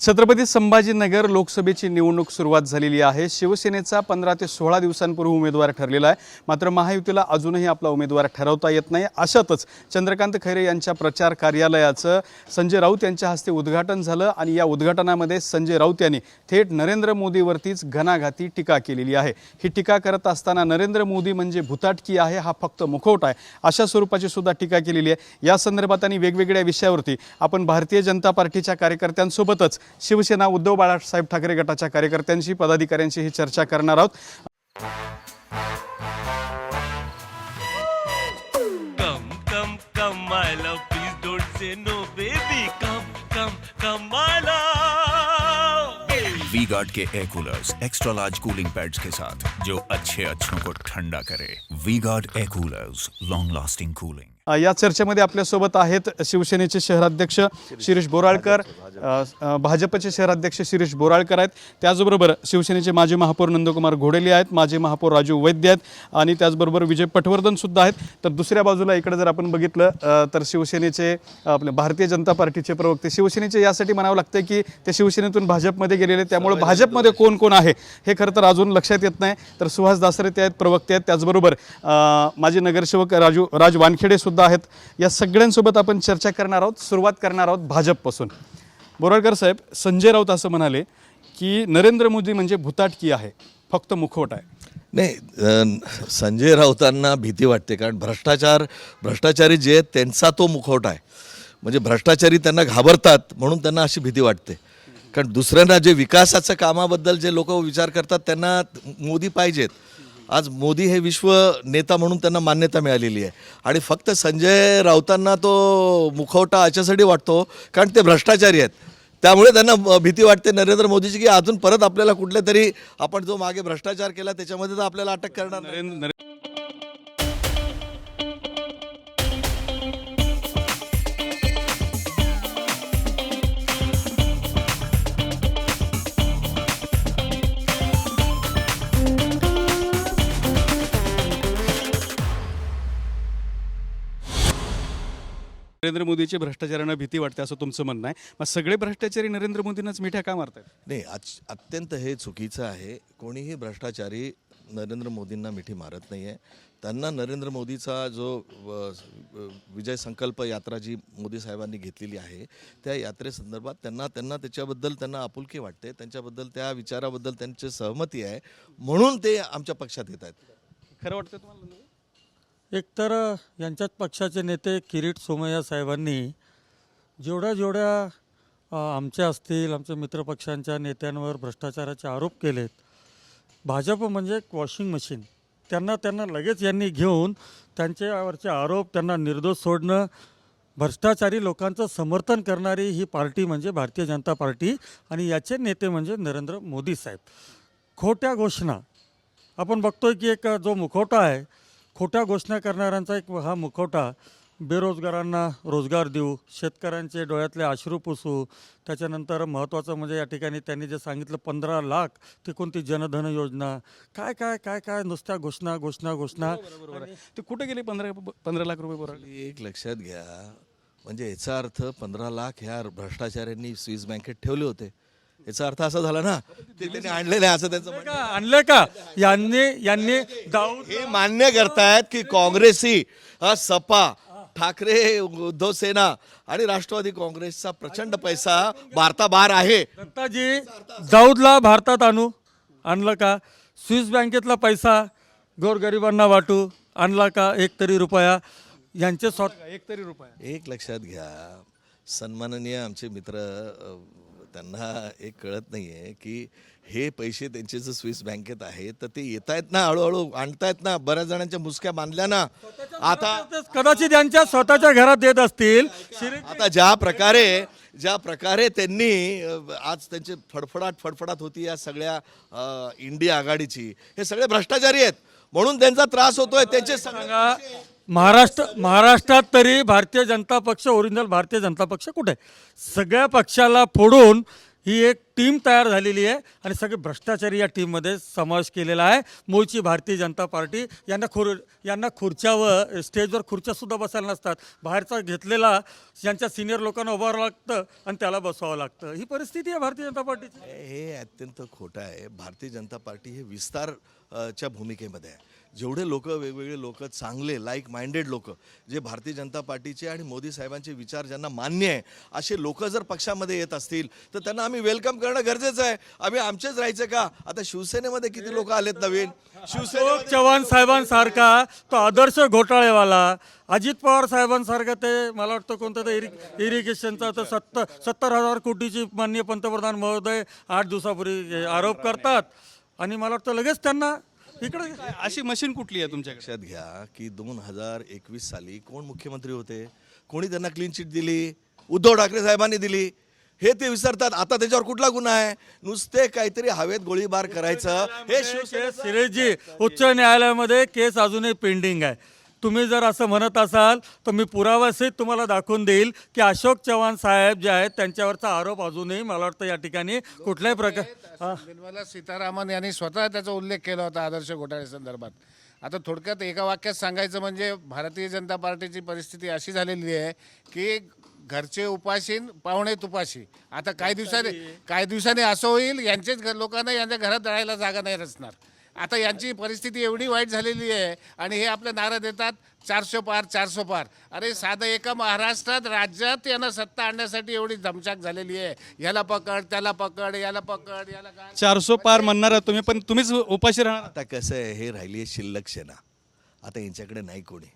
छत्रपती संभाजीनगर लोकसभेची निवडणूक सुरुवात झालेली आहे। शिवसेनेचा 15 ते 16 दिवसांपूर्वी उमेदवार ठरलेला आहे, मात्र महायुतीला अजूनही आपला उमेदवार ठरवता येत नाही। अशातच चंद्रकांत खैरे यांच्या प्रचार कार्यालयाचं संजय राऊत यांच्या हस्ते उद्घाटन झालं आणि या उद्घाटनामध्ये संजय राऊत यांनी थेट नरेंद्र मोदीवरतीच घणाघाती टीका केलेली आहे। ही टीका करत असताना नरेंद्र मोदी म्हणजे भुताटकी आहे, हा फक्त मुखवटा आहे, अशा स्वरूपाची सुद्धा टीका केलेली आहे। या संदर्भात आणि वेगवेगळ्या विषयावरती आपण भारतीय जनता पार्टीच्या कार्यकर्त्यांसोबतच शिवसेना उद्धव बाळासाहेब ठाकरे गटाच्या कार्यकर्त्यांशी पदाधिकाऱ्यांशी ही चर्चा करणार आहोत। Come, come, come, my love, please don't say no, baby. Come, come, come, my love. V-Guard के air coolers extra large cooling pads के साथ जो अच्छों को ठंडा करे। V-Guard air coolers, long lasting cooling. या चर्चेमध्ये आपल्यासोबत आहेत शिवसेनेचे शहराध्यक्ष शिरीष बोराळकर, भाजपचे शहराध्यक्ष शिरीष बोराळकर आहेत, त्याचबरोबर शिवसेनेचे माजी महापौर नंदकुमार घोडेले आहेत, माजी महापौर राजू वैद्य आहेत आणि त्याचबरोबर विजय पटवर्धन सुद्धा आहेत। तर दुसऱ्या बाजूला इकडे जर आपण बघितलं तर शिवसेनेचे आपले भारतीय जनता पार्टीचे प्रवक्ते, शिवसेनेचे यासाठी म्हणावं लागतं की ते शिवसेनेतून भाजपमध्ये गेलेले, त्यामुळे भाजपमध्ये कोण कोण आहे हे खरं तर अजून लक्षात येत नाही। तर सुहास दासरे ते आहेत, प्रवक्ते आहेत, त्याचबरोबर माजी नगरसेवक राज वानखेडे आहेत। या सगळ्यांसोबत आपण चर्चा करणार आहोत। सुरुवात करणार आहोत भाजपपासून। बोराळकर साहेब, संजय राऊत असं म्हणाले की नरेंद्र मोदी म्हणजे भुताटकी आहे, फक्त मुखवटा आहे। नाही, संजय राऊतांना भीती वाटते, कारण भ्रष्टाचारी जे आहेत त्यांचा तो मुखवटा आहे। म्हणजे भ्रष्टाचारी त्यांना घाबरतात म्हणून त्यांना अशी भीती वाटते, कारण दुसऱ्यांना जे विकासाच्या कामाबद्दल जे लोक विचार करतात त्यांना मोदी पाहिजेत। आज मोदी हे विश्व नेता म्हणून त्यांना मान्यता मिळालेली आहे आणि फक्त संजय राऊतांना तो मुखवटा याच्यासाठी वाटतो कारण ते भ्रष्टाचारी आहेत, त्यामुळे त्यांना भीती वाटते नरेंद्र मोदीची की अजून परत आपल्याला कुठल्या तरी आपण जो मागे भ्रष्टाचार केला त्याच्यामध्ये तर आपल्याला अटक करणार नाही। नरेंद्र मोदीची भ्रष्टाचारांना भीती वाटते असं तुमचं म्हणणं आहे। मग सगळे भ्रष्टाचारी नरेंद्र मोदींनाच मिठ्या का मारतात? नाही, अत्यंत हे चुकीचं आहे। कोणीही भ्रष्टाचारी नरेंद्र मोदींना मिठी मारत नाही आहे। त्यांना नरेंद्र मोदीचा जो विजय संकल्प यात्रा जी मोदी साहेबांनी घेतलेली आहे त्या यात्रेसंदर्भात त्यांना त्याच्याबद्दल त्यांना आपुलकी वाटते, त्यांच्याबद्दल त्या विचाराबद्दल त्यांची सहमती आहे, म्हणून ते आमच्या पक्षात येत आहेत। खरं वाटतं तुम्हाला? एकतर यांच्याच पक्षाचे नेते किरीट सोमय्या साहेबांनी जेवढ्या आमच्या असतील, आमच्या मित्रपक्षांच्या नेत्यांवर भ्रष्टाचाराचे आरोप केलेत, भाजप म्हणजे एक वॉशिंग मशीन, त्यांना लगेच यांनी घेऊन त्यांच्यावरचे आरोप, त्यांना निर्दोष सोडणं, भ्रष्टाचारी लोकांचं समर्थन करणारी ही पार्टी म्हणजे भारतीय जनता पार्टी आणि याचे नेते म्हणजे नरेंद्र मोदी साहेब। खोट्या घोषणा आपण बघतोय की एक जो मुखवटा आहे, खोट्या घोषणा करणाऱ्यांचा एक हा मुखवटा, बेरोजगारांना रोजगार देऊ, शेतकऱ्यांचे डोळ्यातले अश्रू पुसू, त्याच्यानंतर महत्त्वाचं म्हणजे या ठिकाणी त्यांनी जे सांगितलं 15 लाख, ते कोणती जनधन योजना, काय काय काय काय नुसत्या घोषणा। ते कुठे गेले 15 लाख रुपये? बरोबर, एक लक्षात घ्या, म्हणजे याचा अर्थ 15 लाख ह्या भ्रष्टाचाऱ्यांनी स्विस बँकेत ठेवले होते, याचा अर्थ असा झाला ना ते त्यांनी आणलेले असं त्यांचं म्हणणं आहे। आणले का यांनी दाऊद हे मान्य करतायत की काँग्रेसी, सपा, ठाकरे, उद्धव सेना आणि राष्ट्रवादी काँग्रेसचा प्रचंड पैसा भारताबाहेर आहे। दत्ताजी, दाऊदला भारतात आणलं का? स्विस बँकेतला पैसा गोरगरिबांना वाटू आणला का? एक तरी रुपया यांचे एक तरी रुपया? एक लक्षात घ्या, सन्माननीय आमचे मित्र, त्यांना एक कळत नाही आहे की हे पैसे त्यांचे जर स्विस बँकेत आहेत तर ते येत आहेत ना, हळूहळू आणतायत ना, बऱ्याच जणांच्या मुसक्या बांधल्या ना। आता कदाचित त्यांच्या स्वतःच्या घरात देत असतील। आता ज्या प्रकारे त्यांनी आज त्यांची फडफडाट होती या सगळ्या इंडिया आघाडीची, हे सगळे भ्रष्टाचारी आहेत म्हणून त्यांचा त्रास होतोय। त्यांचे सांगा, महाराष्ट्रात तरी भारतीय जनता पक्ष, ओरिजिनल भारतीय जनता पक्ष कुठे? सगळ्या पक्षाला फोडून ही एक टीम तयार झालेली आहे आणि सगळे भ्रष्टाचारी या टीममध्ये समावेश केलेला आहे. मूळची भारतीय जनता पार्टी यांना खुर्च्यावर स्टेजवर खुर्च्यासुद्धा बसायला नसतात. बाहेरचा घेतलेला यांच्या सिनियर लोकांना उभारावं लागतं आणि त्याला बसवावं लागतं. ही परिस्थिती आहे भारतीय जनता पार्टीची. हे अत्यंत खोटं आहे. भारतीय जनता पार्टी हे विस्तार च्या भूमिकेमध्ये आहे. जेवढे लोक वेगवेगळे लोक चांगले लाईक माइंडेड लोक जे भारतीय जनता पार्टीचे आणि मोदी साहेबांचे विचार ज्यांना मान्य आहे असे लोक जर पक्षामध्ये येत असतील तर त्यांना आम्ही वेलकम करणं गरजेचं आहे. आम्ही आमचेच राहायचं का? आता शिवसेनेमध्ये किती लोक आलेत नवीन. अशोक चव्हाण साहेबांसारखा तो आदर्श घोटाळेवाला, अजित पवार साहेबांसारखा ते मला वाटतं कोणतं ते इरिगेशनचा तर 70,000 कोटीची माननीय पंतप्रधान महोदय 8 दिवसापूर्वी आरोप करतात आणि मला वाटतं लगेच त्यांना इकडे अशी मशीन कुठली आहे तुमच्याकडे? लक्षात घ्या की 2021 साली कोण मुख्यमंत्री होते? कोणी त्यांना क्लीन चिट दिली? उद्धव ठाकरे साहेबांनी दिली. हे ते विसरतात. आता त्याच्यावर कुठला गुन्हा आहे? नुसते काहीतरी हवेत गोळीबार करायचं. हे शिरेशजी, उच्च न्यायालयामध्ये केस अजूनही पेंडिंग आहे. तुम्ही जर असं म्हणत असाल तर मी पुराव्यासहित तुम्हाला दाखवून देईल की अशोक चव्हाण साहेब जे आहेत त्यांच्यावरचा आरोप अजूनही मला वाटतं या ठिकाणी कुठल्याही प्रकार निर्मला सीतारामन यांनी स्वतः त्याचा उल्लेख केला होता आदर्श घोटाळे संदर्भात. आता थोडक्यात एका वाक्यात सांगायचं म्हणजे भारतीय जनता पार्टीची परिस्थिती अशी झालेली आहे की घरचे उपाशी पाहुणे तुपाशी. आता काही दिवसांनी असं होईल यांचेच लोकांना यांच्या घरात राहायला जागा नाही रचणार. आता यांची परिस्थिती एवढी वाईट झालेली आहे आणि हे आपले नारा देतात 400 पार 400 पार. अरे साधं एका महाराष्ट्रात राज्यात यांना सत्ता आणण्यासाठी एवढी धमशाक झालेली आहे. याला पकड त्याला पकड याला पकड याला काय 400 पार म्हणणार आहात तुम्ही, पण तुम्हीच उपाशी राहणार. आता कसं आहे, हे राहिली आहे शिल्लक सेना. आता यांच्याकडे नाही कोणी.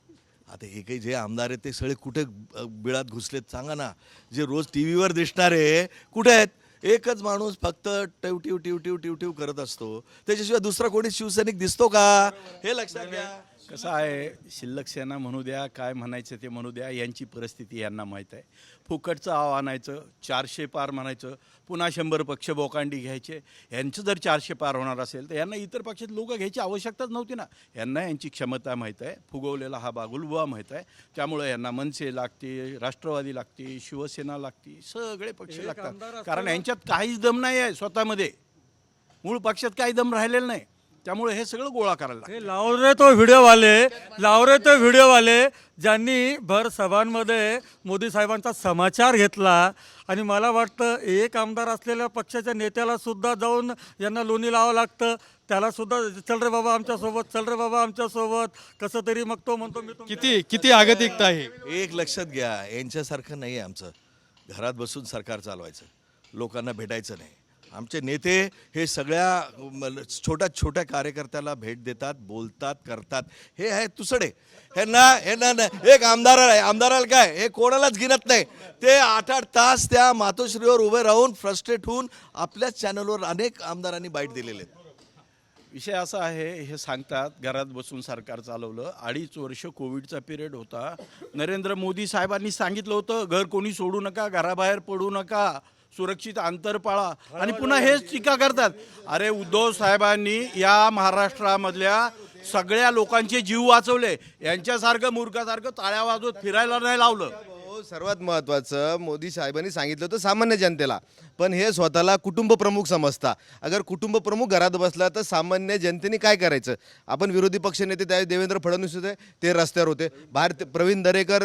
आता हे काही जे आमदार आहेत ते सगळे कुठे बिळात घुसलेत सांगा ना. जे रोज टी व्हीवर दिसणारे कुठे आहेत? एकच माणूस फक्त टिव टिव करत असतो. त्याच्याशिवाय दुसरा कोणी शिवसैनिक दिसतो का? हे लक्षात घ्या. कसं आहे, शिल्लक सेना म्हणू द्या काय म्हणायचं ते म्हणू द्या, यांची परिस्थिती यांना माहीत आहे. फुकटचं आव्हानायचं 400 पार म्हणायचं, पुन्हा 100 पक्ष बोकांडी घ्यायचे. यांचं जर 400 पार होणार असेल तर यांना इतर पक्षात लोक घ्यायची आवश्यकताच नव्हती ना. यांना यांची क्षमता माहीत आहे, फुगवलेला हा बागुलबुवा माहीत आहे. त्यामुळे यांना मनसे लागते, राष्ट्रवादी लागते, शिवसेना लागते, सगळे पक्ष लागतात. कारण यांच्यात काहीच दम नाही आहे स्वतःमध्ये. मूळ पक्षात काही दम राहिलेला नाही. त्यामुळे हे सगळं गोळा करायला लागतं. हे लावरे तो व्हिडिओवाले ज्यांनी भर सभांमध्ये मोदी साहेबांचा समाचार घेतला आणि मला वाटतं एक आमदार असलेल्या पक्षाच्या नेत्याला सुद्धा जाऊन यांना लोणी लावावं लागतं. त्याला सुद्धा चल रे बाबा आमच्यासोबत कसं तरी मग तो म्हणतो मी किती आगतिकता आहे. एक लक्षात घ्या, यांच्यासारखं नाही आहे आमचं. घरात बसून सरकार चालवायचं, लोकांना भेटायचं नाही. आमचे नेते हे सगळ्या छोट्या कार्यकर्त्याला भेट देतात, बोलतात, करतात. हे आहे तुसडे. ह्यांना एक आमदाराला काय हे कोणालाच गिनत नाही. ते 8-8 तास त्या मातोश्रीवर उभे राहून फ्रस्ट्रेट होऊन आपल्याच चॅनलवर अनेक आमदारांनी बाईट दिलेले आहेत. विषय असा आहे, हे सांगतात घरात बसून सरकार चालवलं. 2.5 वर्ष कोविडचा पिरियड होता. नरेंद्र मोदी साहेबांनी सांगितलं होतं घर कोणी सोडू नका, घराबाहेर पडू नका, सुरक्षित अंतर पाळा. आणि पुन्हा हेच टीका करतात. अरे उद्धव साहेबांनी या महाराष्ट्रामधल्या सगळ्या लोकांचे जीव वाचवले. यांच्यासारखं मूर्खासारखं टाळ्या वाजवत फिरायला नाही लावलं. सर्वात महत्त्वाचं मोदी साहेबांनी सांगितलं होतं सामान्य जनतेला, पण हे स्वतःला कुटुंब प्रमुख समजता. अगर कुटुंब प्रमुख घरात बसला तर सामान्य जनतेने काय करायचं? आपण विरोधी पक्षनेते त्यावेळी देवेंद्र फडणवीस होते, ते रस्त्यावर होते. प्रवीण दरेकर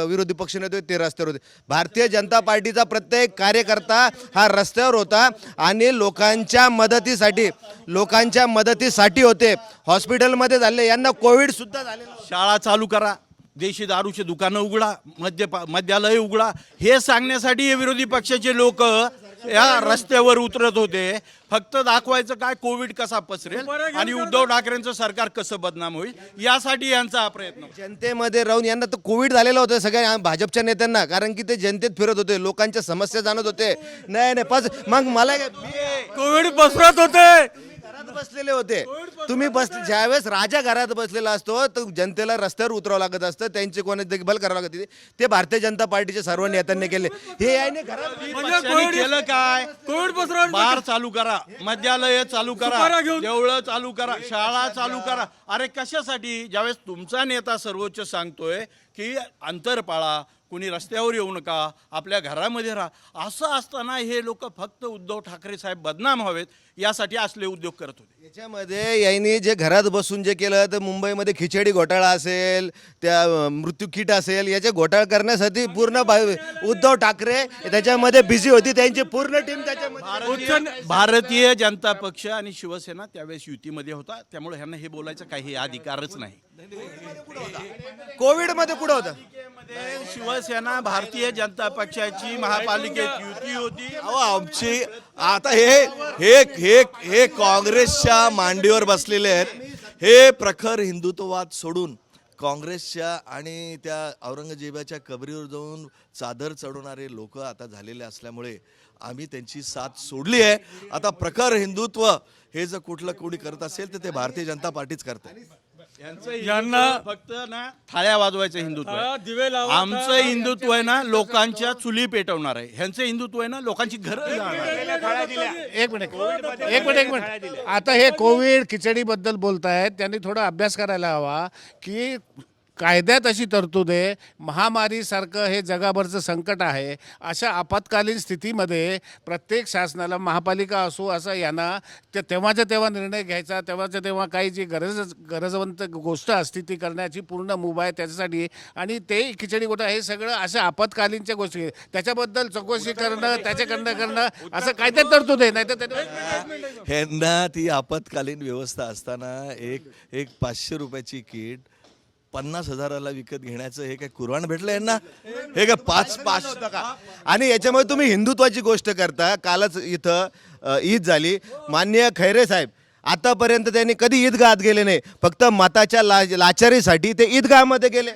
विरोधी पक्षनेते होते, ते रस्त्यावर होते. भारतीय जनता पार्टीचा प्रत्येक कार्यकर्ता हा रस्त्यावर होता आणि लोकांच्या मदतीसाठी होते. हॉस्पिटलमध्ये झाले, यांना कोविड सुद्धा झालेलं. शाळा चालू करा, देशी दारूचे दुकानं उघडा, मद्यालय उघडा, हे सांगण्यासाठी हे विरोधी पक्षाचे लोक या रस्त्यावर उतरत होते. फक्त दाखवायचं काय कोविड कसा पसरेल आणि उद्धव ठाकरेंचं सरकार कसं बदनाम होईल, यासाठी यांचा हा प्रयत्न. जनतेमध्ये राहून यांना तर कोविड झालेलं होतं सगळ्या भाजपच्या नेत्यांना, कारण की ते जनतेत फिरत होते, लोकांच्या समस्या जाणत होते. नाही मग मला कोविड पसरत होते, घरात बसलेले होते. तुम्ही ज्यावेळेस राजा घरात बसलेला असतो तर जनतेला रस्त्यावर उतरावं लागत असतं, त्यांची कोणी देखभाल करावं लागत. ते भारतीय जनता पार्टीच्या सर्व नेत्यांनी केले. हे याने घरात पक्षाने केलं काय? कोविड पसरत बार चालू करा, मद्यालय चालू करा, देवळं चालू करा, शाळा चालू करा. अरे कशासाठी? ज्यावेळेस तुमचा नेता सर्वोच्च सांगतोय की अंतर पाळा, कोणी रस्त्यावर येऊ नका, आपल्या घरामध्ये राहा, असं असताना हे लोक फक्त उद्धव ठाकरे साहेब बदनाम व्हावेत यासाठी असले उद्योग करत होते. याच्यामध्ये यांनी जे घरात बसून जे केलं, तर मुंबईमध्ये खिचडी घोटाळा असेल, त्या मृत्यू किट असेल, याचे घोटाळा करण्यासाठी पूर्ण उद्धव ठाकरे त्याच्यामध्ये बिझी होती, त्यांची पूर्ण टीम त्याच्यामध्ये. भारतीय जनता पक्ष आणि शिवसेना त्यावेळेस युतीमध्ये होता, त्यामुळे ह्यांना हे बोलायचा काही अधिकारच नाही. कोविडमध्ये कुठं होतं? शिवसेना भारतीय जनता पक्षाची महापालिकेत युती होती. अहो आमची आता हे हे हे हे काँग्रेसच्या मांडीवर बसलेले आहेत. हे प्रखर हिंदुत्ववाद सोडून काँग्रेसच्या आणि त्या औरंगजेबाच्या कबरीवर जाऊन चादर चढवणारे लोक आता झालेले असल्यामुळे आम्ही त्यांची साथ सोडली आहे. आता प्रखर हिंदुत्व हे जर कुठलं कोणी करत असेल तर ते भारतीय जनता पार्टीच करते. यांना फक्त ना थाळ्या वाजवायचं हिंदुत्व आहे. दिवे लावा. आमचं हिंदुत्व आहे ना लोकांच्या चुली पेटवणार आहे. ह्यांचं हिंदुत्व आहे ना लोकांची घरं एक मिनिट. आता हे कोविड खिचडीबद्दल बोलतायत, त्यांनी थोडा अभ्यास करायला हवा की कायद्यात अशी तरतूद आहे, महामारीसारखं हे जगाभरचं संकट आहे, अशा आपत्कालीन स्थितीमध्ये प्रत्येक शासनाला महापालिका असो असं यांना तेव्हाच्या तेव्हा निर्णय घ्यायचा, तेव्हाच्या तेव्हा काही जी गरजवंत गोष्ट असते ती करण्याची पूर्ण मुभा आहे त्याच्यासाठी. आणि ते खिचडी घोटाळा हे सगळं अशा आपत्कालीनच्या गोष्टी, त्याच्याबद्दल चौकशी करणं, त्याच्याकडनं करणं असं कायद्यात तरतूद आहे. नाही तर ह्यांना ती आपत्कालीन व्यवस्था असताना एक 500 रुपयाची किट 50,000ला विकत घेण्याचं हे काय कुर्बान भेटलं यांना? हे काय 5 का? आणि याच्यामध्ये तुम्ही हिंदुत्वाची गोष्ट करता. कालच इथं ईद झाली. माननीय खैरे साहेब आतापर्यंत त्यांनी कधी ईदगाहात गेले नाही, फक्त मताच्या लाचारीसाठी ते ईदगाहमध्ये गेले.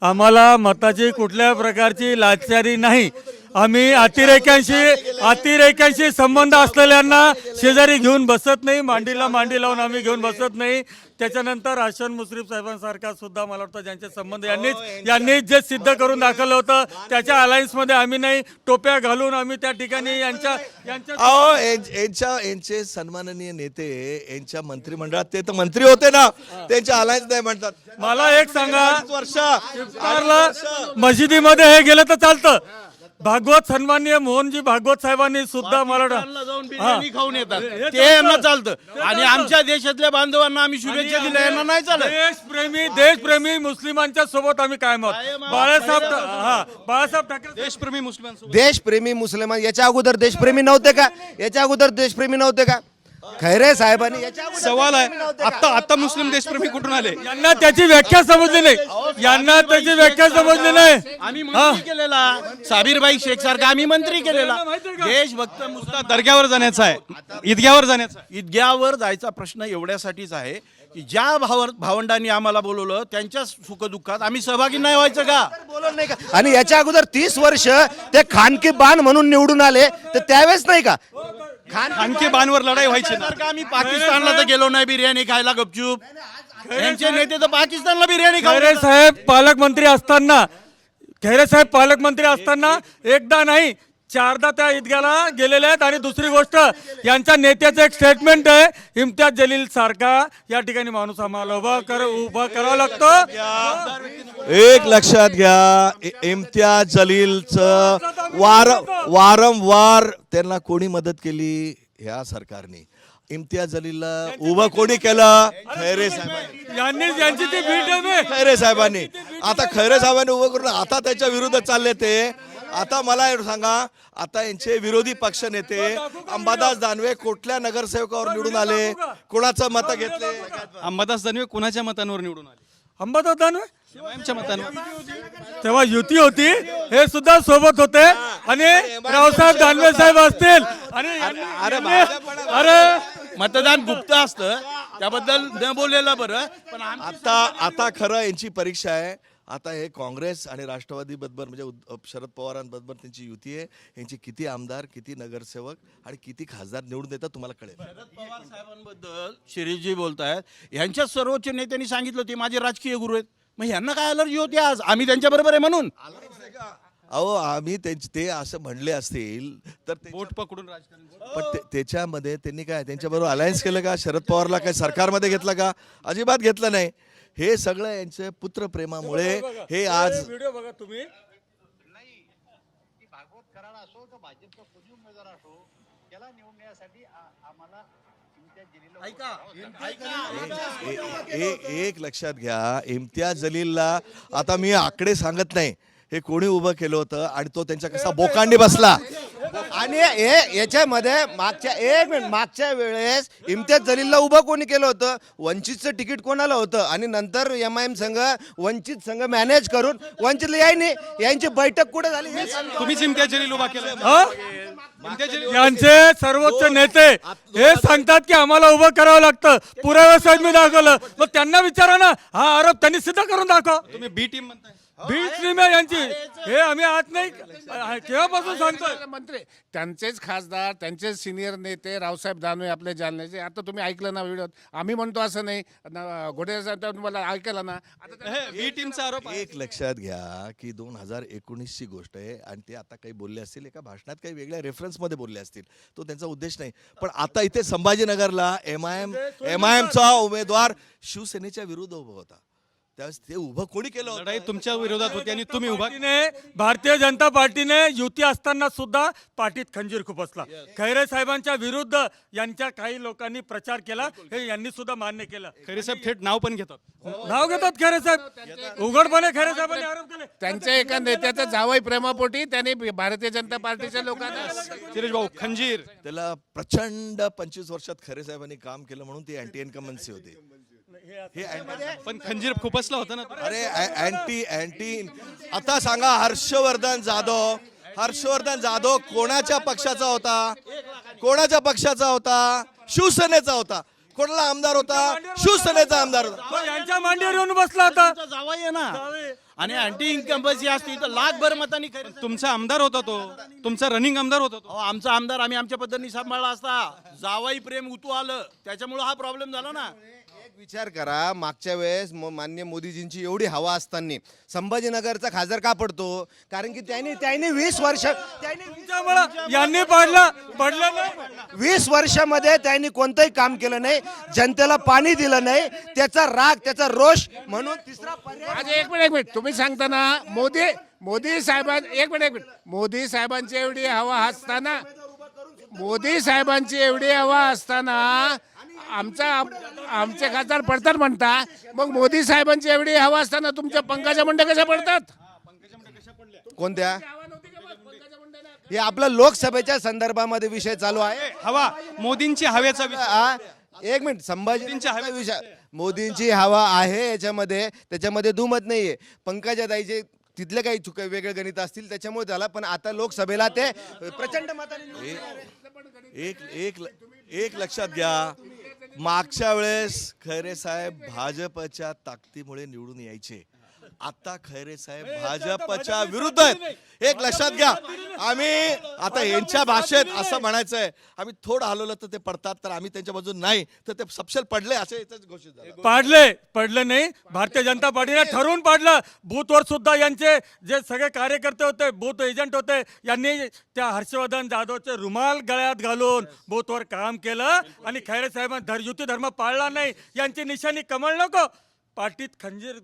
आम्हाला मताची कुठल्या प्रकारची लाचारी नाही. आम्ही अतिरेक्यांशी संबंध असलेल्यांना शेजारी घेऊन बसत नाही, मांडीला मांडी लावून आम्ही घेऊन बसत नाही. त्याच्यानंतर हसन मुश्रीफ साहेबांसारखा सुद्धा मला वाटतं ज्यांचे संबंध यांनीच जे सिद्ध करून दाखवलं होतं त्याच्या अलायन्समध्ये आम्ही नाही. टोप्या घालून आम्ही त्या ठिकाणी यांच्या यांचे सन्माननीय नेते यांच्या मंत्रिमंडळात ते तर मंत्री होते ना, त्यांच्या अलायन्स नाही म्हणतात. मला एक सांगा, वर्ष इफ्तारला मशिदीमध्ये हे गेलं तर चालतं. भागवत सन्माननीय मोहनजी भागवत साहेबांनी सुद्धा मला जाऊन बिर्याणी खाऊन येतात, ते यांना चालतं. आणि आमच्या देशातल्या बांधवांना आम्ही शुभेच्छा दिल्या, यांना नाही चालत. देशप्रेमी मुस्लिमांच्या सोबत आम्ही कायम आहोत. बाळासाहेब ठाकरे देशप्रेमी मुसलमान याच्या अगोदर देशप्रेमी नव्हते का? याच्या अगोदर देशप्रेमी नव्हते का? खैरे साहेबांनी याच्या अगोदर सवाल आहे, आता मुस्लिम देशप्रेमी कुठून आले? यांना त्याची व्याख्या समजली नाही. आम्ही मंत्री केलेला साबीरबाई शेख सारखा आम्ही मंत्री केलेला. देशभक्त मुस्लिम दर्ग्यावर जाण्याचा आहे, ईदग्यावर जाण्याचा आहे. ईदग्यावर जायचा प्रश्न एवढ्यासाठीच आहे की ज्या भावंडांनी आम्हाला बोलवलं त्यांच्या सुखदुःखात आम्ही सहभागी नाही व्हायचं का? बोलत नाही का? आणि याच्या अगोदर 30 वर्ष ते खानकी बाण म्हणून निवडून आले, तर त्यावेळेस नाही का खानकी बाणवर लढाई व्हायची ना? आम्ही पाकिस्तानला तर गेलो नाही बिर्याणी खायला गपचूप. यांचे नेते तर पाकिस्तानला बिर्याणी खाऊ. खैरे साहेब पालकमंत्री असताना एकदा नाही 4दा त्या ईदगाला गेलेले आहेत. आणि दुसरी गोष्ट, यांच्या नेत्याचं एक स्टेटमेंट आहे, इम्तियाज जलील सारखा या ठिकाणी माणूस आम्हाला उभा करावा लागतो. एक लक्षात घ्या, इम्तियाज जलीलचं वारंवार त्यांना कोणी मदत केली? ह्या सरकारने. इम्तियाज जलीलला उभं कोणी केलं? खैरे साहेबांनी. यांची ती भीट आहे. खैरे साहेबांनी. आता खैरे साहेबांनी उभं करून आता त्याच्या विरुद्ध चालले ते. आता मला सांगा, आता यांचे विरोधी पक्ष नेते अंबादास दानवे कुठल्या नगरसेवकावर निवडून आले? कोणाचं मत घेतले? अंबादास दानवे कुणाच्या मतांवर निवडून आले? अंबादास दानवे शिवसेनेच्या मतांवर. तेव्हा युती होती, हे सुद्धा सोबत होते. आणि रावसाहेब दानवे साहेब असतील. अरे मतदान गुप्त असतं, त्याबद्दल न बोललेलं बरं. पण आता खरं यांची परीक्षा आहे. आता हे काँग्रेस आणि राष्ट्रवादी बरोबर म्हणजे शरद पवारांबरोबर त्यांची युती आहे. यांची किती आमदार, किती नगरसेवक आणि किती खासदार निवडून देतात तुम्हाला कळेल. शरद पवार साहेबांबद्दल शिरीषजी बोलतायत, यांच्या सर्वोच्च नेत्यांनी सांगितलं ते माझे राजकीय गुरु आहेत. मग यांना काय अलर्जी होती आज आम्ही त्यांच्या बरोबर आहे म्हणून? अहो आम्ही ते असं म्हणले असतील तर बोट पकडून राजकारण. पण त्याच्यामध्ये त्यांनी काय त्यांच्याबरोबर अलायन्स केलं का? शरद पवारला काय सरकारमध्ये घेतलं का? अजिबात घेतलं नाही. हे सगळं यांच्या पुत्रप्रेमामुळे हे आज व्हिडिओ बघा तुम्ही. असो का भाजपचा कोणी उमेदवार असो त्याला निवडण्यासाठी आम्हाला एक लक्षात घ्या, इम्तियाज जलीलला आता मी आकडे सांगत नाही, हे कोणी उभं केलं होतं आणि तो त्यांच्या कसा बोकांडी बसला. आणि याच्यामध्ये मागच्या वेळेस इम्तियाज जलीलला उभं कोणी केलं होतं? वंचितचं तिकीट कोणाला होतं? आणि नंतर MIM संघ वंचित संघ मॅनेज करून वंचितला यांची बैठक कुठे झाली हे सांगतो. तुम्हीच इम्तियाज जलील उभा केला. इम्तियाज जलील यांचे सर्वोच्च नेते हे सांगतात की आम्हाला उभं करावं लागतं, पुराव्यासहित मी दाखवलं. मग त्यांना विचारा ना, हा आरोप त्यांनी सिद्ध करून दाखव. तुम्ही बी टीम म्हणताय. बीट टीम आहे यांची, हे आम्ही आज नाही केव्हापासून सांगतोय. मंत्री त्यांचेच खासदार, त्यांचेच सिनियर नेते रावसाहेब दानवे आपले जालन्याचे. आता तुम्ही ऐकलं ना व्हिडिओ, आम्ही म्हणतो असं नाही, घोडे साहेब तुम्हाला ऐकलं ना. आता बी टीमचा आरोप आहे. एक लक्षात घ्या की 2019ची गोष्ट आहे आणि ते आता काही बोलले असतील, एका भाषणात काही वेगळ्या रेफरन्समध्ये बोलले असतील, तो त्यांचा उद्देश नाही. पण आता इथे संभाजीनगरला MIMचा उमेदवार शिवसेनेच्या विरुद्ध उभा होता, त्यावेळेस ते उभं कोणी केलं होतं? लढाई तुमच्या विरोधात होती आणि तुम्ही उभा. भारतीय जनता पार्टीने युती असताना सुद्धा पाठीत खंजीर खुपसला. खैरे साहेबांच्या विरुद्ध यांच्या काही लोकांनी प्रचार केला, हे यांनी सुद्धा मान्य केलं. खैरे साहेब थेट नाव पण घेतात. नाव घेतात खैरे साहेब, उघडपणे खैरे साहेबांनी आरोप केले. त्यांच्या एका नेत्याचं जावई प्रेमापोटी त्यांनी भारतीय जनता पार्टीच्या लोकांना शिरीष भाऊ खंजीर त्याला प्रचंड 25 वर्षात खरे साहेबांनी काम केलं म्हणून ती अँटी इन्कमन्सी होती. पण खंजीर खुपसला होता ना. अरे अँटी आता सांगा, हर्षवर्धन जाधव कोणाच्या पक्षाचा होता? शिवसेनेचा होता. कोणाला आमदार होता? शिवसेनेचा आमदार होता. मग यांच्या मांडीवर येऊन बसला होता. जावाई आहे ना, आणि अँटी इन्कम्बन्सी असती तर लाखभर मतांनी तुमचा आमदार होता तो, तुमचा रनिंग आमदार होता तो. आमचा आमदार आम्ही आमच्या पद्धतीने सांभाळला असता. जावाई प्रेम उतू आलं, त्याच्यामुळे हा प्रॉब्लेम झाला ना. एक विचार करा, मागच्या वेळेस मान्य मोदीजींची एवढी हवा असताना संभाजीनगरचा खासदार का पडतो? कारण की त्यांनी 20 वर्ष यांनी पडलं नाही. 20 वर्षामध्ये त्यांनी कोणतंही काम केलं नाही, जनतेला पाणी दिलं नाही. त्याचा राग, त्याचा रोष म्हणून तिसरा पर्याय. आज एक मिनिट तुम्ही सांगता ना, मोदी साहेबांची एवढी हवा असताना आमचे खासदार पडतात म्हणता, मग मोदी साहेबांची एवढी हवा असताना तुमच्या पंकजा मुंडे कशा पडतात? कोणत्या? हे आपला लोकसभेच्या संदर्भामध्ये विषय चालू आहे. हवा मोदींची हवेचा विषय. एक मिनिट, संभाजींच्या विषय, मोदींची हवा आहे याच्यामध्ये, त्याच्यामध्ये दुमत नाहीये. पंकजाताईचे तिथले काही वेगळे गणित असतील त्याच्यामुळे झाला, पण आता लोकसभेला ते प्रचंड मताने. एक लक्षात घ्या, मागच्या वेळेस खैरे साहेब भाजपच्या ताकदीमुळे निवडून यायचे, आता खैरे साहेब भाजपच्या विरुद्ध आहेत. एक लक्षात घ्या, आम्ही आता यांच्या भाषेत असं म्हणायचंय, आम्ही थोडं हलवलं तर ते पडतात, तर आम्ही त्यांच्या बाजून नाही तर ते सपशेल पडले असे घोषित झालं. पडलं नाही. भारतीय जनता पार्टीने ठरवून पाडलं. बूथवर सुद्धा यांचे जे सगळे कार्यकर्ते होते, बूथ एजंट होते, यांनी त्या हर्षवर्धन जाधवचे रुमाल गळ्यात घालून बूथवर काम केलं आणि खैरे साहेबांनी युती धर्म पाळला नाही. यांची निशाणी कमळ नको, पाठीत खंजीर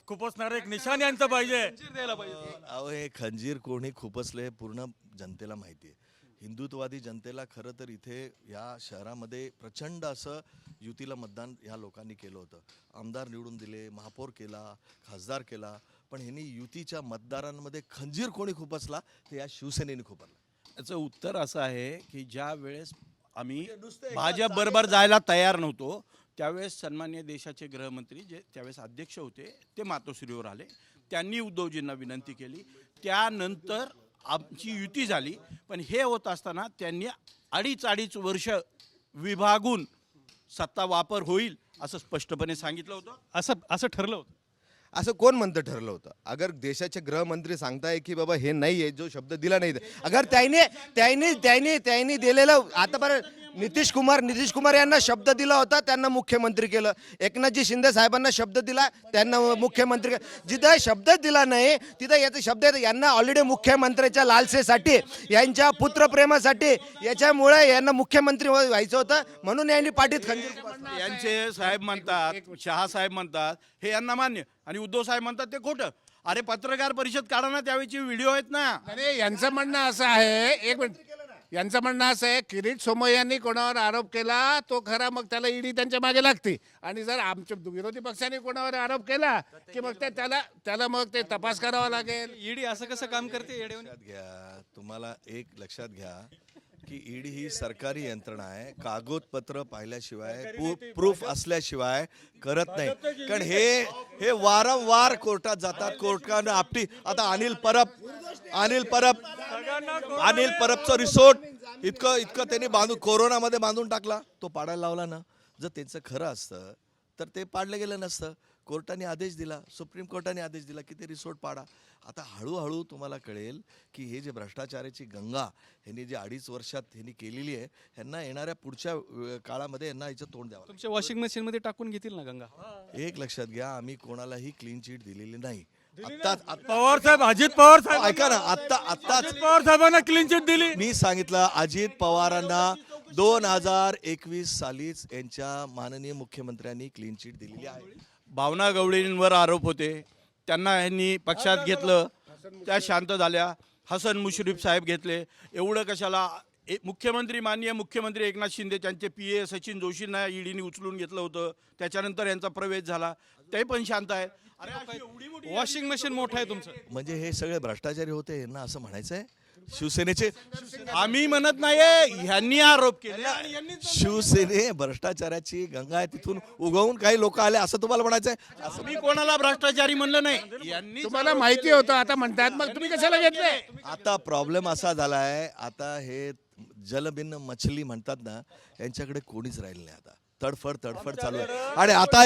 खुपसणार एक निशाण यांचं पाहिजे. अहो, हे खंजीर कोणी खुपसले पूर्ण जनतेला माहिती आहे. हिंदुत्ववादी जनतेला खरं तर इथे या शहरामध्ये प्रचंड असं युतीला मतदान ह्या लोकांनी केलं होतं. आमदार निवडून दिले, महापौर केला, खासदार केला, पण ह्यांनी युतीच्या मतदारांमध्ये खंजीर कोणी खुपसला? ते या शिवसेनेने खुपसला. याचं उत्तर असं आहे की ज्या वेळेस आम्ही भाजप बरोबर जायला तयार नव्हतो, त्यावेळेस सन्मान्य देशाचे गृहमंत्री जे त्यावेळेस अध्यक्ष होते ते मातोश्रीवर आले. त्यांनी उद्धवजींना विनंती केली, त्यानंतर आमची युती झाली. पण हे होत असताना त्यांनी अडीच वर्ष विभागून सत्ता वापर होईल असं स्पष्टपणे सांगितलं होतं. असं ठरलं होतं. असं कोण म्हणतं ठरलं होतं? अगर देशाचे गृहमंत्री सांगताय की बाबा हे नाही आहे, जो शब्द दिला नाही, अगर त्यांनी दिलेलं, आता बरं नितीश कुमार यांना शब्द दिला होता, त्यांना मुख्यमंत्री केलं. एकनाथजी शिंदे साहेबांना शब्द दिला, त्यांना मुख्यमंत्री केलं. जिथं शब्द दिला नाही तिथं याचा शब्द यांना ऑलरेडी मुख्यमंत्र्याच्या लालसेसाठी, यांच्या पुत्रप्रेमासाठी, याच्यामुळे यांना मुख्यमंत्री व्हायचं होतं, म्हणून यांनी पाठीत खंजीर. यांचे साहेब म्हणतात, शहा साहेब म्हणतात हे यांना मान्य, आणि उद्धव साहेब म्हणतात ते खोटं. अरे पत्रकार परिषद काढा ना, त्यावेळीची व्हिडिओ आहेत ना. नाही, यांचं म्हणणं असं आहे, एक मिनिट, यांचं म्हणणं असं आहे, किरीट सोमय्यांनी कोणावर आरोप केला तो खरा, मग त्याला ईडी त्यांच्या मागे लागते. आणि जर आमच्या विरोधी पक्षाने कोणावर आरोप केला की मग त्याला मग ते तपास करावा लागेल. ईडी असं कसं काम करते येड्यावानी? लक्षात घ्या, तुम्हाला एक लक्षात घ्या की ईडी ही सरकारी यंत्रणा आहे. कागदपत्र पाहिल्याशिवाय प्रूफ असल्याशिवाय करत नाही. कारण हे वारंवार कोर्टात जातात, कोर्टानं आपटी. आता अनिल परबचं रिसोर्ट इतकं त्यांनी कोरोनामध्ये बांधून टाकला, तो पाडायला लावला ना. जर त्यांचं खरं असतं तर ते पाडलं गेलं नसतं. कोर्टाने आदेश दिला, सुप्रीम कोर्टाने आदेश दिला की ते रिसोर्ट पाडा. आता हळूहळू तुम्हाला कळेल की हे जे भ्रष्टाचाराची गंगा ह्यांनी जे 2.5 वर्षात ह्यांनी केलेली आहे, ह्यांना येणाऱ्या पुढच्या काळामध्ये यांना याचं तोंड द्यावं. तुमच्या वॉशिंग मशीन मध्ये टाकून घेतील ना गंगा? एक लक्षात घ्या, आम्ही कोणालाही क्लीन चिट दिलेली नाही. आत्ताच पवार साहेब, अजित पवार साहेब, ऐका ना, आत्ताच पवार साहेबांना क्लीन चिट दिली. मी सांगितलं, अजित पवारांना 2021 सालीच यांच्या माननीय मुख्यमंत्र्यांनी क्लीन चिट दिलेली आहे. भावना गवळींवर आरोप होते, त्यांना यांनी पक्षात घेतलं, त्या शांत झाल्या. हसन मुश्रीफ साहेब घेतले. एवढं कशाला? माननीय मुख्यमंत्री एकनाथ शिंदे, त्यांचे PA सचिन जोशींना ईडीने उचलून घेतलं होतं. त्याच्यानंतर यांचा प्रवेश झाला, ते पण शांत आहेत. अरे अशी एवढी मोठी वॉशिंग मशीन मोठं आहे तुमचं. म्हणजे हे सगळे भ्रष्टाचारी होते यांना असं म्हणायचं आहे? शिवसेनेचे आम्ही म्हणत नाही, ह्यांनी आरोप केले आणि यांनीच शिवसेने भ्रष्टाचाराची गंगा आहे, तिथून उगवून काही लोक आले असं तुम्हाला म्हणायचं आहे? असं मी कोणाला भ्रष्टाचारी म्हणलं नाही. यांनी तुम्हाला माहिती होतं, आता म्हणतात मग तुम्ही कशाला घेतले? आता प्रॉब्लेम असा झाला आहे, आता हे जलबिन मछली म्हणतात ना, यांच्याकडे कोणीच राहिलं नाही. आता तडफड चालू आहे. आणि आता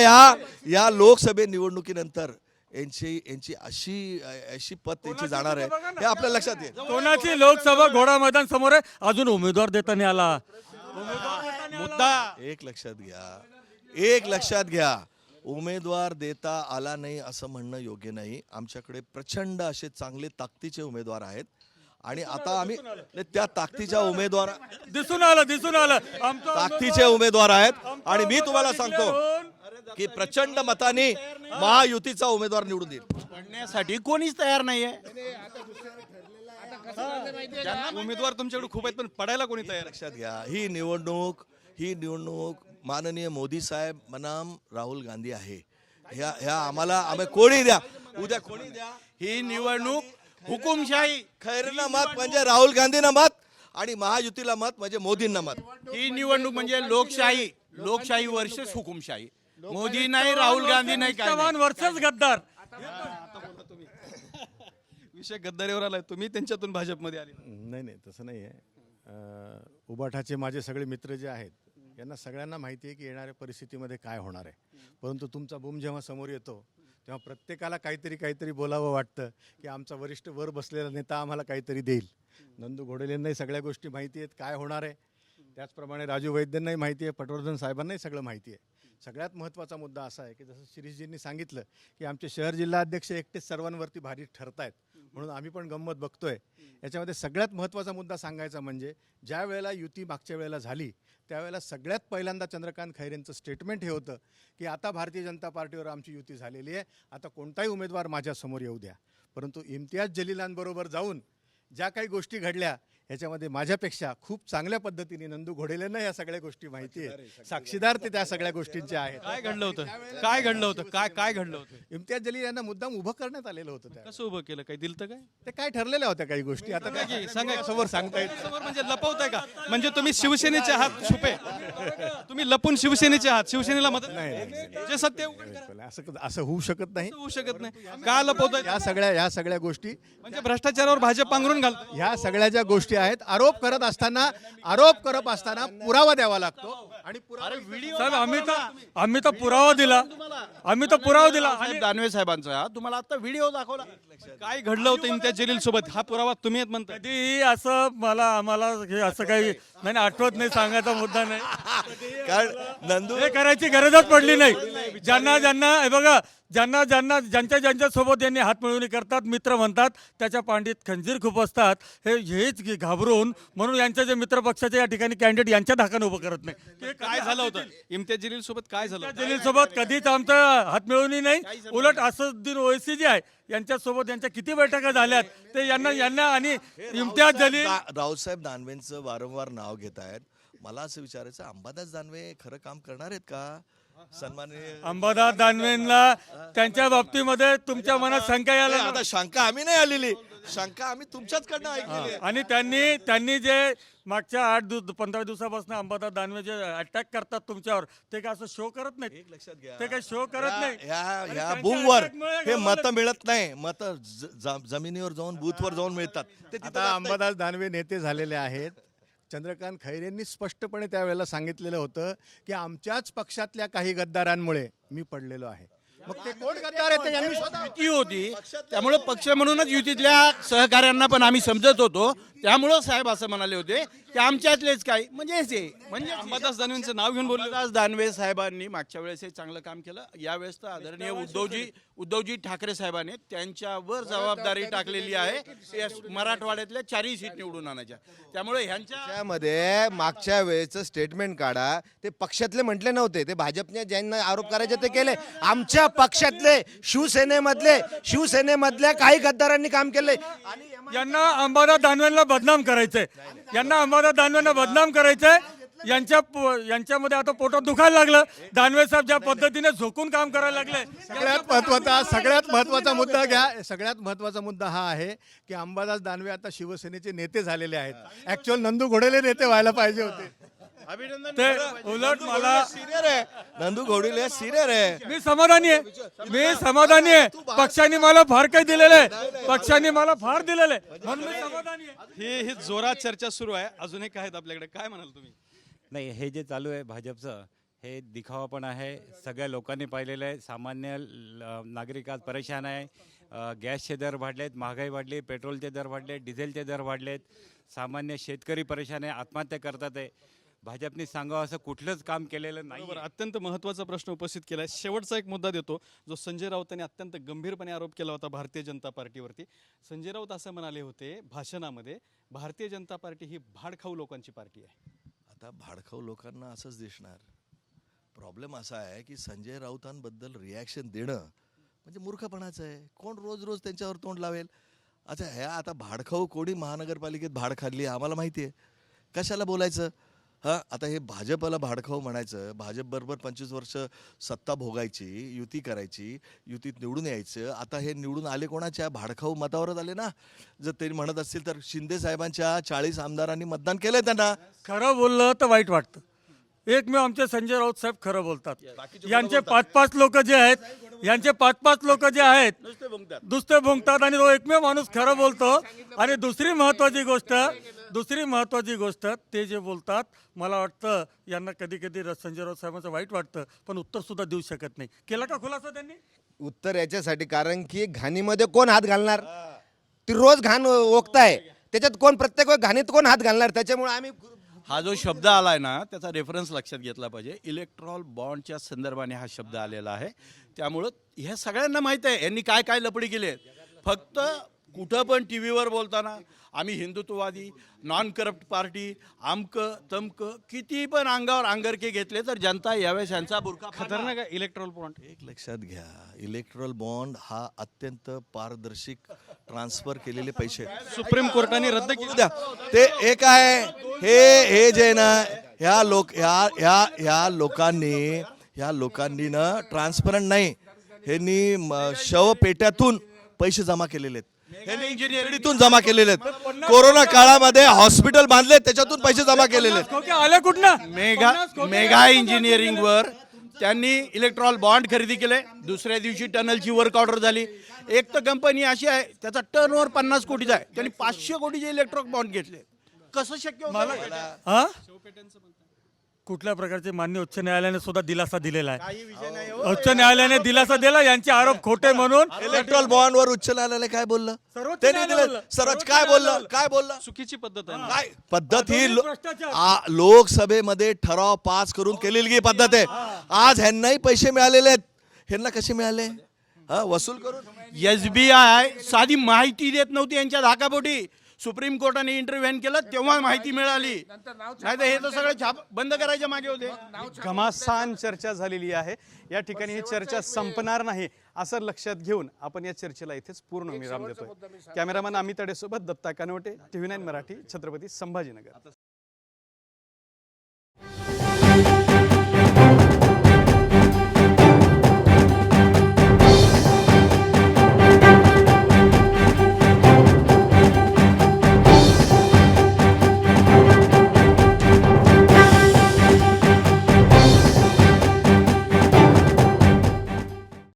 या लोकसभे निवडणुकीनंतर यांची अशी पत त्यांची जाणार आहे, हे आपल्या लक्षात येईल. कोणाची लोकसभा घोडा मैदान समोर आहे, अजून उमेदवार देता नाही आला. मुद्दा एक लक्षात घ्या, उमेदवार देता आला नाही असं म्हणणं योग्य नाही. आमच्याकडे प्रचंड असे चांगले ताकदीचे उमेदवार आहेत आणि आता आम्ही त्या ताकदीच्या उमेदवार दिसून आलं ताकदीचे उमेदवार आहेत. आणि मी तुम्हाला सांगतो की प्रचंड मताने महायुतीचा उमेदवार निवडून देईल. पडण्यासाठी कोणीच तयार नाहीये. उमेदवार तुमच्याकडे खूप आहेत, पण पडायला कोणी तयार आहे? लक्षात घ्या, ही निवडणूक माननीय मोदी साहेब बनाम राहुल गांधी आहे. ह्या आम्ही कोणी द्या, उद्या कोणी द्या, ही निवडणूक हुकुमशाही. खैरना मत म्हणजे राहुल गांधींना मत आणि महायुतीला मत म्हणजे मोदींना मत. ही निवडणूक म्हणजे लोकशाही वर्सेस हुकुमशाही. मोदी नाही, राहुल गांधी नाही, काय नाही. वर्षच गद्दार. विषय गद्दारीवर आलाय, तुम्ही त्यांच्यातून भाजपमध्ये आले. नाही तसं नाही आहे. उबाठाचे माझे सगळे मित्र जे आहेत यांना सगळ्यांना माहिती आहे की येणाऱ्या परिस्थितीमध्ये काय होणार आहे. परंतु तुमचा बूम जेव्हा समोर येतो तेव्हा प्रत्येकाला काहीतरी बोलावं वाटतं की आमचा वरिष्ठ वर बसलेला नेता आम्हाला काहीतरी देईल. नंदू घोडेलेंनाही सगळ्या गोष्टी माहिती आहेत काय होणार आहे. त्याचप्रमाणे राजू वैद्यांनाही माहिती आहे, पटवर्धन साहेबांनाही सगळं माहिती आहे. सगळ्यात महत्त्वाचा मुद्दा असा आहे की जसं शिरीषजींनी सांगितलं की आमचे शहर जिल्हाध्यक्ष एकटेच सर्वांवरती भारी ठरत आहेत, म्हणून आम्ही पण गंमत बघतोय. याच्यामध्ये सगळ्यात महत्त्वाचा मुद्दा सांगायचा म्हणजे ज्या वेळेला युती मागच्या वेळेला झाली त्यावेळेला सगळ्यात पहिल्यांदा चंद्रकांत खैरेंचं स्टेटमेंट हे होतं की आता भारतीय जनता पार्टीवर आमची युती झालेली आहे, आता कोणताही उमेदवार माझ्यासमोर येऊ द्या. परंतु इम्तियाज जलीलांबरोबर जाऊन ज्या काही गोष्टी घडल्या ह्याच्यामध्ये माझ्यापेक्षा खूप चांगल्या पद्धतीने नंदू घोडेलेंना या सगळ्या गोष्टी माहिती आहेत. साक्षीदार ते त्या सगळ्या गोष्टींचे आहेत. काय घडलं होतं? काय घडलं होतं? इम्तियाज जलील यांना मुद्दाम उभं करण्यात आलेलं होतं. त्या कसं उभं केलं? काही दिलं तर काय? ते काय ठरलेल्या होत्या काही गोष्टी, आता काय समोर सांगता येत. समोर म्हणजे लपवताय का? म्हणजे तुम्ही शिवसेनेचे आहात छुपे, तुम्ही लपून शिवसेनेचे आहात, शिवसेनेला मदत नाही. जे सत्य उघड करा. असं होऊ शकत नाही. होऊ शकत नाही. का लपवताय? या सगळ्या गोष्टी म्हणजे भ्रष्टाचारावर भाजप पांघरून घालतो. ह्या सगळ्या ज्या गोष्टी आहेत, आरोप करत असताना पुरावा द्यावा लागतो. आणि साहेब आम्ही तर पुरावा दिला. साहेब दानवे साहेबांचा तुम्हाला आता व्हिडिओ दाखवला. काय घडलं होतं इम्तियाज जलील सोबत? हा पुरावा तुम्ही आहेत म्हणताय. कधी असं आम्हाला हे असं काही नाही आठवत नाही, सांगायचा मुद्दा नाही. कारण नंदू हे करायची गरजच पडली नाही. ज्यांना हे बघा, ज्यांच्या सोबत यांनी हात मिळवणी करतात, मित्र म्हणतात, त्याच्या पांडीत खंजीर खूप असतात. हेच घाबरून म्हणून यांच्या जे मित्र पक्षाचे या ठिकाणी कॅन्डिडेट यांच्या धाकाने उभं करत नाही. ते काय झालं होतं इम्तियाज जलील सोबत? काय झालं? जलील सोबत कधीच आमचं हात मिळवणी नाही. उलट असदुद्दीन ओवैसी जे आहे यांच्यासोबत यांच्या किती बैठका झाल्यात ते यांना आणि इम्तियाज जलील रावसाहेब दानवेंचं वारंवार नाव घेत आहेत. मला असं विचारायचं, अंबादास दानवे खरं काम करणार आहेत का? सन्माननीय अंबादास दानवेंना त्यांच्या बाबतीमध्ये तुमच्या मनात शंका यायला नको. आता शंका आम्ही नाही आलेली, शंका आम्ही तुमच्याचकडनं ऐकलेली आहे. आणि त्यांनी जे मागच्या 15 दिवसापासून अंबादास दानवे जे अटॅक करतात तुमच्यावर, ते काय असं शो करत नाहीत. लक्षात घ्या, ते काय शो करत नाही. ह्या त्यांच्या बूमवर attackमुळे हे गावाला- मतं मिळत नाही. मतं जमिनीवर जाऊन बूथवर जाऊन मिळतात. ते तिथं आता जात नाही. अंबादास दानवे नेते झालेले आहेत. चंद्रकांत खैरेंनी स्पष्टपणे त्यावेळेला सांगितलेलं होतं की आमच्याच पक्षातल्या काही गद्दारांमुळे मी पडलेलो आहे. मग ते कोण गद्दार आहे ते यांनी स्वतः युती होती, त्यामुळे पक्ष म्हणूनच युतीतल्या सहकाऱ्यांना पण आम्ही समजत होतो. त्यामुळं साहेब असं म्हणाले होते की आमच्यातलेच काय, म्हणजे अंबादास दानवेंचं नाव घेऊन बोलले. अंबादास दानवे साहेबांनी मागच्या वेळेस हे चांगलं काम केलं. यावेळेस तर आदरणीय उद्धवजी ठाकरे साहेबांनी त्यांच्यावर जबाबदारी टाकलेली आहे या मराठवाड्यातल्या 4 सीट निवडून आणायच्या. त्यामुळे ह्यांच्या त्यामध्ये मागच्या वेळेचं स्टेटमेंट काढा. ते पक्षातले म्हटले नव्हते, ते भाजपने ज्यांना आरोप करायचे ते केले. आमच्या पक्षातले शिवसेनेमधल्या काही गद्दारांनी काम केले. आणि यांना अंबादास दानवेंना बदनाम करायचंय. यांच्यामध्ये आता पोटात दुखायला लागलं. दानवे साहेब ज्या पद्धतीने झोकून काम करायला लागले. सगळ्यात महत्वाचा मुद्दा घ्या. सगळ्यात महत्वाचा मुद्दा हा आहे की अंबादास दानवे आता शिवसेनेचे नेते झालेले आहेत. ऍक्च्युअल नंदू घोडेले नेते व्हायला पाहिजे होते. अभिनंदन. ते उलट मला सिनियर आहे, नंदू घोडेले सिनियर आहे. मी समाधानी आहे. पक्षाने मला फार काही दिलेलं आहे. म्हणून मी समाधानी आहे. ही जोरात चर्चा सुरू आहे. अजून एक आहेत आपल्याकडे, काय म्हणाल तुम्ही? नाही, हे जे चालू आहे भाजपचं, हे दिखावा पण आहे. सगळ्या लोकांनी पाहिलेलं आहे. सामान्य नागरिक आज परेशान आहे. गॅसचे दर वाढलेत, महागाई वाढली, पेट्रोलचे दर वाढले, डिझेलचे दर वाढलेत. सामान्य शेतकरी परेशान आहे, आत्महत्या करतात आहे. भाजपने सांगावं असं कुठलंच काम केलेलं नाही. बरोबर, अत्यंत महत्त्वाचा प्रश्न उपस्थित केला आहे. शेवटचा एक मुद्दा देतो, जो संजय राऊतांनी अत्यंत गंभीरपणे आरोप केला होता भारतीय जनता पार्टीवरती. संजय राऊत असं म्हणाले होते भाषणामध्ये, भारतीय जनता पार्टी ही भाडखाऊ लोकांची पार्टी आहे. आता भाडखाऊ लोकांना असंच दिसणार. प्रॉब्लेम असा आहे की संजय राऊतांबद्दल रिॲक्शन देणं म्हणजे मूर्खपणाचं आहे. कोण रोज रोज त्यांच्यावर तोंड लावेल? अच्छा, ह्या आता भाडखाऊ कोणी महानगरपालिकेत भाड खाल्ली आम्हाला माहिती आहे, कशाला बोलायचं? हां, आता हे भाजपला भाडखाऊ म्हणायचं, भाजपबरोबर 25 वर्ष सत्ता भोगायची, युती करायची, युतीत निवडून यायचं. आता हे निवडून आले कोणाच्या? भाडखाऊ मतावरच आले ना. जर ते म्हणत असतील तर शिंदे साहेबांच्या 40 आमदारांनी मतदान केलंय त्यांना. खरं बोललं तर वाईट वाटतं. एकमेव आमचे संजय राऊत साहेब खरं बोलतात. यांचे 5-5 लोक जे आहेत, नुसते भुंकतात आणि तो एकमेव माणूस खरं बोलतो. आणि दुसरी महत्वाची गोष्ट ते जे बोलतात, मला वाटतं यांना कधी कधी संजय राऊत साहेबांचं वाईट वाटतं, पण उत्तर सुद्धा देऊ शकत नाही. केला का खुलासा त्यांनी? उत्तर याच्यासाठी, कारण की घाणीमध्ये कोण हात घालणार? ती रोज घाण ओकताय, त्याच्यात कोण प्रत्येक वेळ घाणीत कोण हात घालणार? त्याच्यामुळे आम्ही हा जो शब्द आलाय ना, त्याचा रेफरन्स लक्षात घेतला पाहिजे. इलेक्ट्रॉल बॉन्डच्या संदर्भाने हा शब्द आलेला आहे. त्यामुळं ह्या सगळ्यांना माहित आहे यांनी काय काय लपडी केली आहे. फक्त कुठं पण टी व्हीवर बोलताना आम्ही हिंदुत्ववादी, नॉन करप्ट पार्टी, आमकं तमकं, किती पण अंगावर अंगरके घेतले तर जनता यावेळेस यांचा बुरखा खतरनाक आहे इलेक्ट्रॉल बॉन्ड. एक लक्षात घ्या, इलेक्ट्रल बॉन्ड हा अत्यंत पारदर्शक ट्रान्सफर केलेले पैसे आहेत. सुप्रीम कोर्टाने रद्द केली. द्या ते एक आहे. हे जे ना ह्या लोकांनी ना ट्रान्सपरंट नाही, ह्यांनी शवपेट्यातून पैसे जमा केलेले आहेत. इंजिनिअरिंगतून जमा केलेले आहेत. कोरोना काळामध्ये हॉस्पिटल बांधले, त्याच्यातून पैसे जमा केलेले आहेत. आले कुठनं? मेगा इंजिनिअरिंगवर त्यांनी इलेक्ट्रॉल बॉन्ड खरेदी केले. दुसऱ्या दिवशी टनलची वर्क ऑर्डर झाली. एक तर कंपनी अशी आहे त्याचा टर्नओव्हर 50 कोटीचा आहे, त्यांनी 500 कोटीचे इलेक्ट्रॉल बॉन्ड घेतले. कसं शक्य होतं? कुठल्या प्रकारचे मान्य उच्च न्यायालयाने सुद्धा दिलासा दिलेला आहे. उच्च न्यायालयाने दिलासा दिला यांचे आरोप खोटे म्हणून. इलेक्ट्रॉल बॉन्ड वर उच्च न्यायालयाने काय बोललं? त्यांनी दिलं. सर्वोच्च काय बोललं? चुकीची पद्धत आहे. काय पद्धत ही लोकसभेमध्ये ठराव पास करून केलेली पद्धत आहे. आज ह्यांनाही पैसे मिळालेले आहेत. ह्यांना कसे मिळाले? वसूल करून. SBI साधी माहिती देत नव्हती यांच्या धाकापोटी. सुप्रीम कोर्टाने इंटरव्हेन केलं तेव्हा माहिती मिळाली, नाही तर हे तर सगळं छाप बंद करायच्या मागे होते. घमासान चर्चा झालेली आहे. या ठिकाणी ही चर्चा संपणार नाही. असं लक्षात घेऊन आपण या चर्चेला इथेच पूर्ण विराम देतोय. कॅमेरामॅन अमित अडेसोबत दत्ता कानवटे, TV9 मराठी, छत्रपती संभाजीनगर.